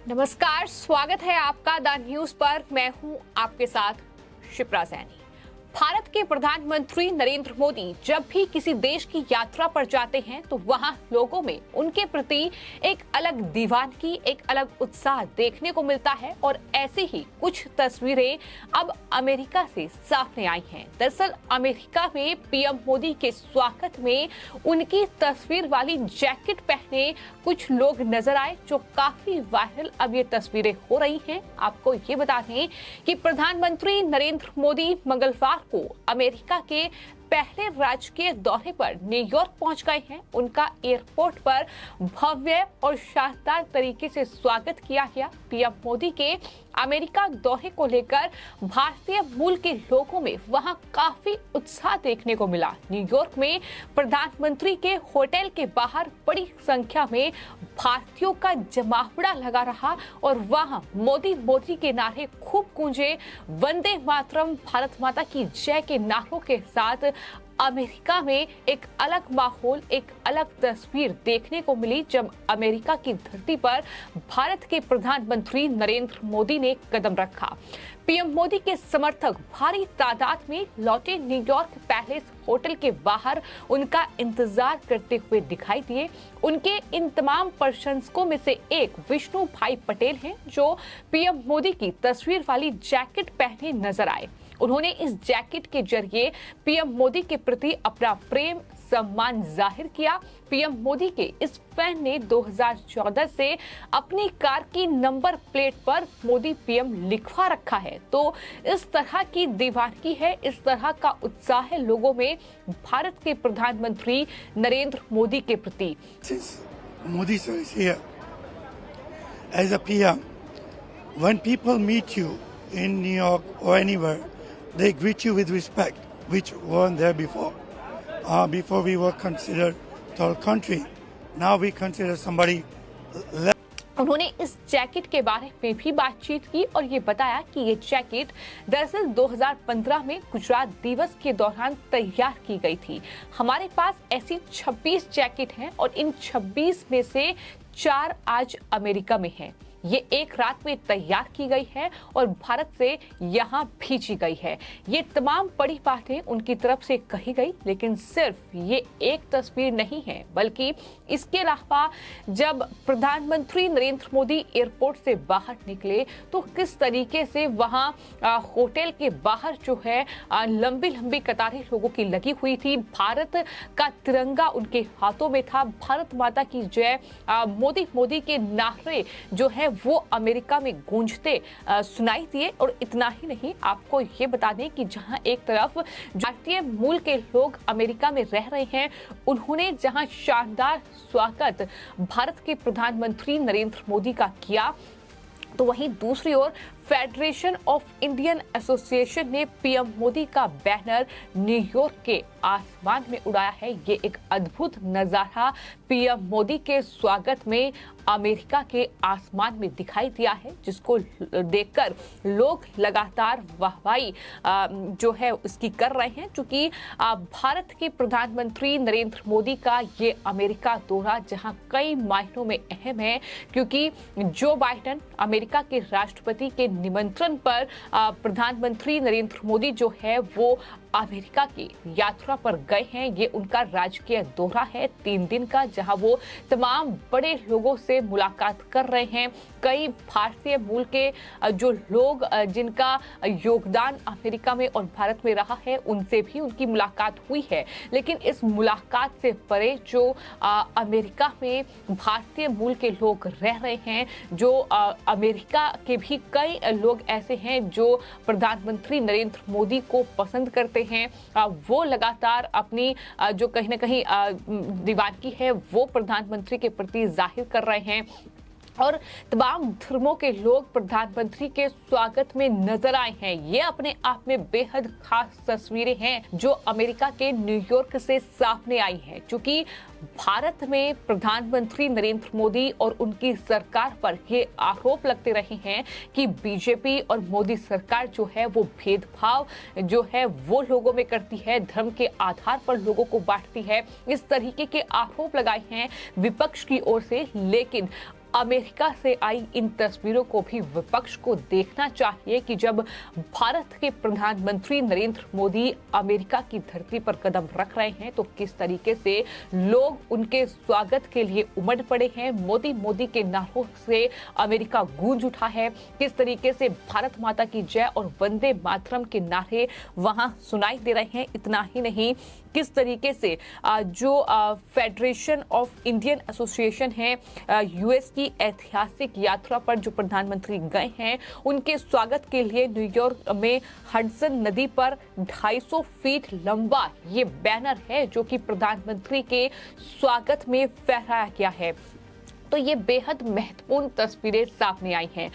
नमस्कार, स्वागत है आपका द न्यूज पर। मैं हूं आपके साथ शिप्रा सैनी। भारत के प्रधानमंत्री नरेंद्र मोदी जब भी किसी देश की यात्रा पर जाते हैं तो वहां लोगों में उनके प्रति एक अलग दीवानगी, एक अलग उत्साह देखने को मिलता है और ऐसी ही कुछ तस्वीरें अब अमेरिका से सामने आई हैं। दरअसल अमेरिका में पीएम मोदी के स्वागत में उनकी तस्वीर वाली जैकेट पहने कुछ लोग नजर आए, जो काफी वायरल अब ये तस्वीरें हो रही हैं। आपको ये बता दें कि प्रधानमंत्री नरेंद्र मोदी मंगलवार को अमेरिका के पहले राजकीय दौरे पर न्यूयॉर्क पहुंच गए हैं। उनका एयरपोर्ट पर भव्य और शानदार तरीके से स्वागत किया गया। पीएम मोदी के अमेरिका दौरे को लेकर भारतीय मूल के लोगों में वहां काफी उत्साह देखने को मिला। न्यूयॉर्क में प्रधानमंत्री के होटल के बाहर बड़ी संख्या में भारतीयों का जमावड़ा लगा रहा और वहां मोदी मोदी के नारे खूब गूंजे। वंदे मातरम, भारत माता की जय के नारों के साथ अमेरिका में एक अलग माहौल, एक अलग तस्वीर देखने को मिली जब अमेरिका की धरती पर भारत के प्रधानमंत्री नरेंद्र मोदी ने कदम रखा। पीएम मोदी के समर्थक भारी तादाद में लौटे। न्यूयॉर्क पैलेस होटल के बाहर उनका इंतजार करते हुए दिखाई दिए। उनके इन तमाम प्रशंसकों में से एक विष्णु भाई पटेल हैं, जो पीएम मोदी की तस्वीर वाली जैकेट पहने नजर आए। उन्होंने इस जैकेट के जरिए पीएम मोदी के प्रति अपना प्रेम सम्मान जाहिर किया। पीएम मोदी के इस फैन ने 2014 से अपनी कार की नंबर प्लेट पर मोदी पीएम लिखवा रखा है। तो इस तरह की दीवानगी है, इस तरह का उत्साह है लोगों में भारत के प्रधानमंत्री नरेंद्र मोदी के प्रति। Modi sir is here as a PM. When people meet you in New York or anywhere, they greet you with respect, which weren't there before. Before we were considered third country, now we consider somebody less. उन्होंने इस jacket के बारे में भी बातचीत की और ये बताया कि ये जैकेट दरअसल 2015 में गुजरात दिवस के दौरान तैयार की गई थी। हमारे पास ऐसी 26 जैकेट हैं और इन 26 में से 4 आज अमेरिका में हैं। ये एक रात में तैयार की गई है और भारत से यहाँ भेजी गई है। ये तमाम बड़ी बातें उनकी तरफ से कही गई, लेकिन सिर्फ ये एक तस्वीर नहीं है, बल्कि इसके अलावा जब प्रधानमंत्री नरेंद्र मोदी एयरपोर्ट से बाहर निकले तो किस तरीके से वहाँ होटल के बाहर जो है लंबी लंबी कतारें लोगों की लगी हुई थी। भारत का तिरंगा उनके हाथों में था। भारत माता की जय, मोदी मोदी के नारे जो है वो अमेरिका में गूंजते सुनाई दिए। और इतना ही नहीं, आपको ये बता दें कि जहां एक तरफ भारतीय मूल के लोग अमेरिका में रह रहे हैं, उन्होंने जहां शानदार स्वागत भारत के प्रधानमंत्री नरेंद्र मोदी का किया, तो वहीं दूसरी ओर फेडरेशन ऑफ इंडियन एसोसिएशन ने पीएम मोदी का बैनर न्यूयॉर्क के आसमान में उड़ाया है। ये एक अद्भुत नजारा पीएम मोदी के स्वागत में अमेरिका के आसमान में दिखाई दिया है, जिसको देखकर लोग लगातार वाहवाही जो है उसकी कर रहे हैं। क्योंकि भारत के प्रधानमंत्री नरेंद्र मोदी का ये अमेरिका दौरा जहां कई मायनों में अहम है, क्योंकि जो बाइडेन अमेरिका के राष्ट्रपति के निमंत्रण पर प्रधानमंत्री नरेंद्र मोदी जो है वो अमेरिका की यात्रा पर गए हैं। ये उनका राजकीय दौरा है 3 दिन का, जहां वो तमाम बड़े लोगों से मुलाकात कर रहे हैं। कई भारतीय मूल के जो लोग जिनका योगदान अमेरिका में और भारत में रहा है, उनसे भी उनकी मुलाकात हुई है। लेकिन इस मुलाकात से परे जो अमेरिका में भारतीय मूल के लोग रह रहे हैं, जो अमेरिका के भी कई लोग ऐसे हैं जो प्रधानमंत्री नरेंद्र मोदी को पसंद करते हैं, वो लगातार अपनी जो कहीं ना कहीं दीवानगी है वो प्रधानमंत्री के प्रति जाहिर कर रहे हैं। और तमाम धर्मों के लोग प्रधानमंत्री के स्वागत में नजर आए हैं। ये अपने आप में बेहद खास तस्वीरें हैं जो अमेरिका के न्यूयॉर्क से सामने आई हैं, क्योंकि भारत में प्रधानमंत्री नरेंद्र मोदी और उनकी सरकार पर ये आरोप लगते रहे हैं कि बीजेपी और मोदी सरकार जो है वो भेदभाव जो है वो लोगों में करती है, धर्म के आधार पर लोगों को बांटती है। इस तरीके के आरोप लगाए हैं विपक्ष की ओर से। लेकिन अमेरिका से आई इन तस्वीरों को भी विपक्ष को देखना चाहिए कि जब भारत के प्रधानमंत्री नरेंद्र मोदी अमेरिका की धरती पर कदम रख रहे हैं तो किस तरीके से लोग उनके स्वागत के लिए उमड़ पड़े हैं। मोदी मोदी के नारों से अमेरिका गूंज उठा है। किस तरीके से भारत माता की जय और वंदे मातरम के नारे वहां सुनाई दे रहे हैं। इतना ही नहीं, किस तरीके से जो फेडरेशन ऑफ इंडियन एसोसिएशन है, यूएस की ऐतिहासिक यात्रा पर जो प्रधानमंत्री गए हैं, उनके स्वागत के लिए न्यूयॉर्क में हडसन नदी पर 250 फीट लंबा ये बैनर है जो कि प्रधानमंत्री के स्वागत में फहराया गया है। तो ये बेहद महत्वपूर्ण तस्वीरें सामने आई हैं।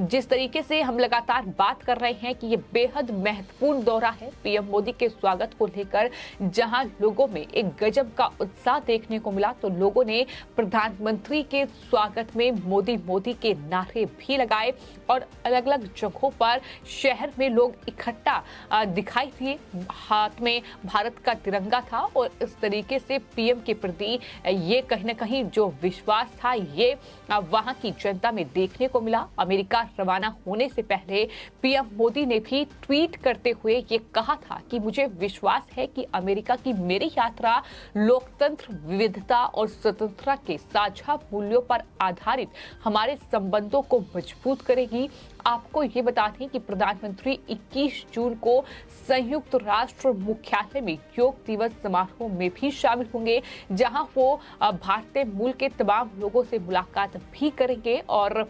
जिस तरीके से हम लगातार बात कर रहे हैं कि ये बेहद महत्वपूर्ण दौरा है पीएम मोदी के स्वागत को लेकर, जहां लोगों में एक गजब का उत्साह देखने को मिला, तो लोगों ने प्रधानमंत्री के स्वागत में मोदी मोदी के नारे भी लगाए और अलग अलग जगहों पर शहर में लोग इकट्ठा दिखाई दिए। हाथ में भारत का तिरंगा था और इस तरीके से पीएम के प्रति ये कहीं ना कहीं जो विश्वास था ये वहां की जनता में देखने को मिला। अमेरिका रवाना होने से पहले पीएम मोदी ने भी ट्वीट करते हुए ये कहा था कि मुझे विश्वास है कि अमेरिका की मेरी यात्रा लोकतंत्र, विविधता और स्वतंत्रता के साझा मूल्यों पर आधारित हमारे संबंधों को मजबूत करेगी। आपको ये बता दें कि प्रधानमंत्री 21 जून को संयुक्त राष्ट्र मुख्यालय में योग दिवस समारोह में भी शामिल होंगे, जहां वो भारतीय मूल के तमाम लोगों से मुलाकात भी करेंगे। और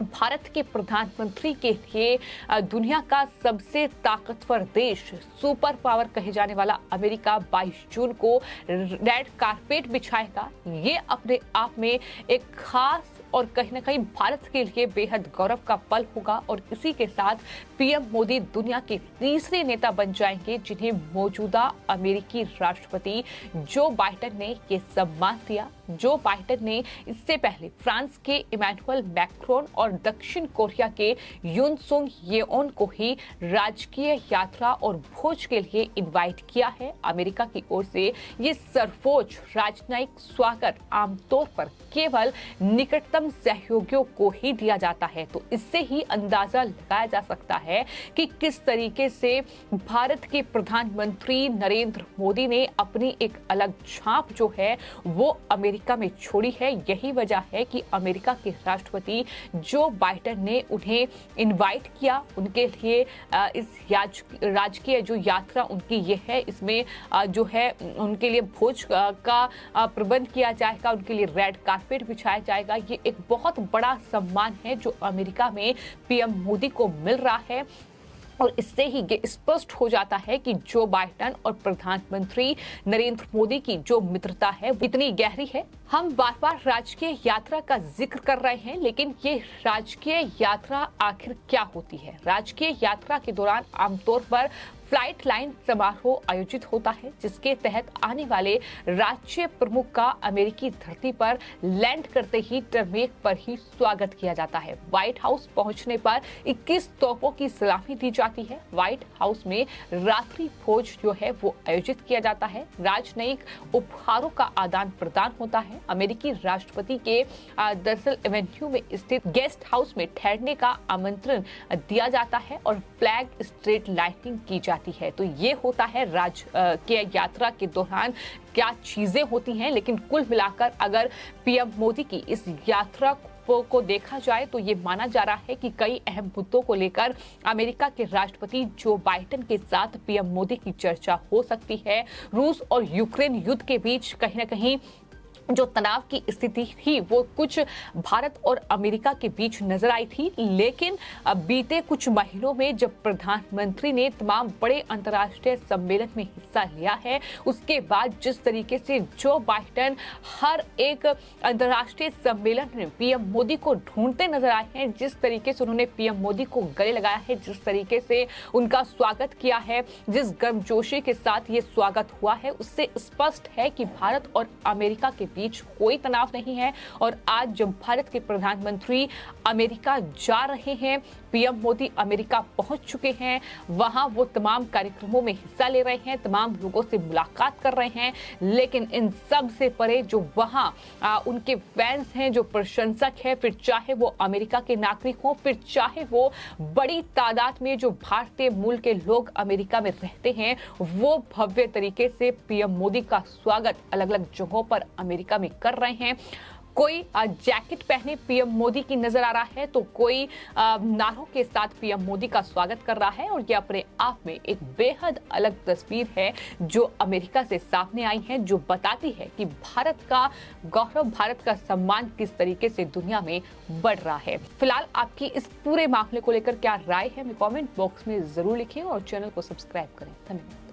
भारत के प्रधानमंत्री के लिए दुनिया का सबसे ताकतवर देश, सुपर पावर कहे जाने वाला अमेरिका 22 जून को रेड कारपेट बिछाएगा। ये अपने आप में एक खास और कहीं ना कहीं भारत के लिए बेहद गौरव का पल होगा। और इसी के साथ पीएम मोदी दुनिया के तीसरे नेता बन जाएंगे जिन्हें मौजूदा अमेरिकी राष्ट्रपति जो बाइडेन ने ये सम्मान दिया। जो बाइडेन ने इससे पहले फ्रांस के इमैनुअल मैक्रोन और दक्षिण कोरिया के यून सुंग येओन को ही राजकीय यात्रा और भोज के लिए इनवाइट किया है। अमेरिका की ओर से ये सर्वोच्च राजनयिक स्वागत आमतौर पर केवल निकटतम सहयोगियों को ही दिया जाता है। तो इससे ही अंदाजा लगाया जा सकता है कि किस तरीके से भारत के प्रधानमंत्री नरेंद्र मोदी ने अपनी एक अलग छाप जो है वो अमेरिका में छोड़ी है। यही वजह है कि अमेरिका के राष्ट्रपति जो बाइडेन ने उन्हें इनवाइट किया। उनके लिए इस राजकीय जो यात्रा उनकी ये है, इसमें जो है उनके लिए भोज का प्रबंध किया जाएगा, उनके लिए रेड कारपेट बिछाया जाएगा। ये एक बहुत बड़ा सम्मान है जो अमेरिका में पीएम मोदी को मिल रहा है। और इससे ही ये स्पष्ट हो जाता है कि जो बाइडेन और प्रधानमंत्री नरेंद्र मोदी की जो मित्रता है वो इतनी गहरी है। हम बार बार राजकीय यात्रा का जिक्र कर रहे हैं, लेकिन ये राजकीय यात्रा आखिर क्या होती है? राजकीय यात्रा के दौरान आमतौर पर फ्लाइट लाइन समारोह आयोजित होता है, जिसके तहत आने वाले राज्य प्रमुख का अमेरिकी धरती पर लैंड करते ही टरमेक पर ही स्वागत किया जाता है। व्हाइट हाउस पहुंचने पर 21 तोपों की सलामी दी जाती है। व्हाइट हाउस में रात्रि भोज जो है वो आयोजित किया जाता है। राजनयिक उपहारों का आदान प्रदान होता है। अमेरिकी राष्ट्रपति के दरअसल एवेन्यू में स्थित गेस्ट हाउस में ठहरने का आमंत्रण दिया जाता है और फ्लैग स्ट्रीट लाइटिंग की जाती है। तो ये होता है राजकीय यात्रा के दौरान क्या चीजें होती हैं। लेकिन कुल मिलाकर अगर पीएम मोदी की इस यात्रा को देखा जाए तो ये माना जा रहा है कि कई अहम मुद्दों को लेकर अमेरिका के राष्ट्रपति जो बाइडेन के साथ पीएम मोदी की चर्चा हो सकती है। रूस और यूक्रेन युद्ध के बीच कहीं ना कहीं जो तनाव की स्थिति थी वो कुछ भारत और अमेरिका के बीच नजर आई थी, लेकिन बीते कुछ महीनों में जब प्रधानमंत्री ने तमाम बड़े अंतर्राष्ट्रीय सम्मेलन में हिस्सा लिया है, उसके बाद जिस तरीके से जो बाइडेन हर एक अंतर्राष्ट्रीय सम्मेलन में पीएम मोदी को ढूंढते नजर आए हैं, जिस तरीके से उन्होंने पीएम मोदी को गले लगाया है, जिस तरीके से उनका स्वागत किया है, जिस गर्मजोशी के साथ ये स्वागत हुआ है, उससे स्पष्ट है कि भारत और अमेरिका के बीच कोई तनाव नहीं है। और आज जब भारत के प्रधानमंत्री अमेरिका जा रहे हैं, पीएम मोदी अमेरिका पहुंच चुके हैं, वहां वो तमाम कार्यक्रमों में हिस्सा ले रहे हैं, तमाम लोगों से मुलाकात कर रहे हैं, लेकिन इन सब से परे जो वहां उनके फैंस हैं, जो प्रशंसक है, फिर चाहे वो अमेरिका के नागरिक हों, फिर चाहे वो बड़ी तादाद में जो भारतीय मूल के लोग अमेरिका में रहते हैं, वो भव्य तरीके से पीएम मोदी का स्वागत अलग अलग जगहों पर अमेरिका में कर रहे हैं। कोई जैकेट पहने पीएम मोदी की नजर आ रहा है, तो कोई नारों के साथ पीएम मोदी का स्वागत कर रहा है। और ये अपने आप में एक बेहद अलग तस्वीर है जो अमेरिका से सामने आई है, जो बताती है कि भारत का गौरव, भारत का सम्मान किस तरीके से दुनिया में बढ़ रहा है। फिलहाल आपकी इस पूरे मामले को लेकर क्या राय है, हमें कमेंट बॉक्स में जरूर लिखें और चैनल को सब्सक्राइब करें। धन्यवाद।